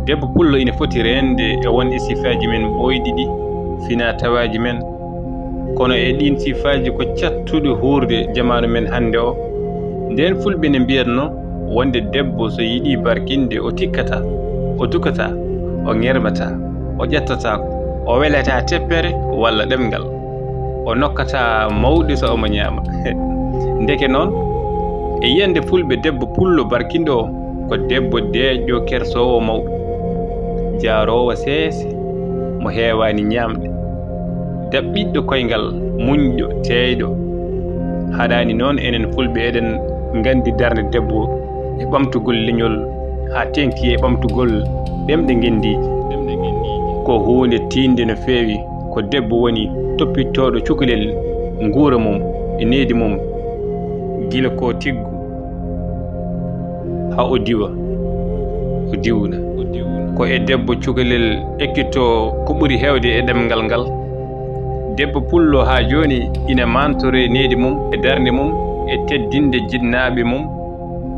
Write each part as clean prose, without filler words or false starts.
debbo pullo ina foti rende e won sifaji men ɓoyɗi ɗi fina tawaji men kono e ɗin sifaji ko cattuɗe hurde jamanu men hande o. Nden fulɓe ne mbiyatno wonde debbo so yiɗi barkinde o tikkata, o dukata, o ŋermata, o ƴettatako, o welata teppere walla ɗemgal, o nokkata mawɗi so omo ñaama. Ndeke noon e yiyande fulɓe debbo pullo barkindo o ko debbo deeƴƴo kersowo mawɗo, jaarowo seese, mo heewani ñamde, daɓɓiɗɗo koyngal, muñɗo, teeyɗo. haɗani noon enen fulɓe eɗen gandi darde debbo e ɓamtugol leñol ha tengti e ɓamtugol ɗemɗe gendiji ko hunde tinde no feewi. Ko debbo woni toppittoɗo cukalel nguura mum e needi mum gila ko tiggu ha o diwa o diwna. Ko e debbo cukalel ekkito ko ɓuri hewde e ɗemgal ngal. Debbo pullo ha joni ina mantore needi mum e darde mum e teddinde jinnaɓe mum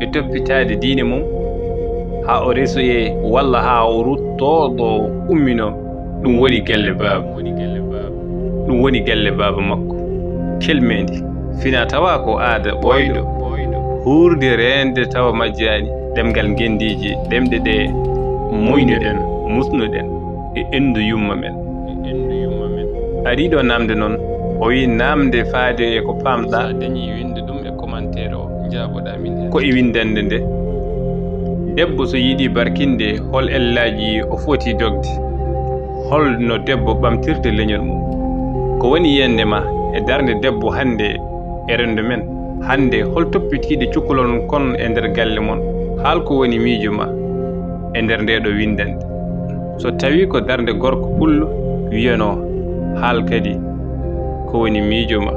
e toppitade diine mum ha o resoye walla ha o ruttoɗo ummino. Ɗum woni gelle baaba, ɗum woni gelle baaba makko kelmendi. Fina tawa ko aada ɓoyɗo hurde rende tawa majjani ɗemgal gendiji ɗemɗe ɗe moynoɗen musnoɗen e endu yumma men. Ariɗo namde noon o wi namde faade e ko pamɗa dañi winde ɗum e commentaire o jaboɗa min ko e windande nde. Debbo so yiɗi barkinde hol ellaji o foti dogde, holno debbo ɓamtirde leñol mum. Ko woni yiyande ma e darde debbo hande e rendo men hande hol toppitiɗe cukalon kon e nder galle mon. Haal ko woni miijo ma e nder ndeɗo windande. So tawi ko darde gorko pullo wiyano haal kadi ko woni miijo ma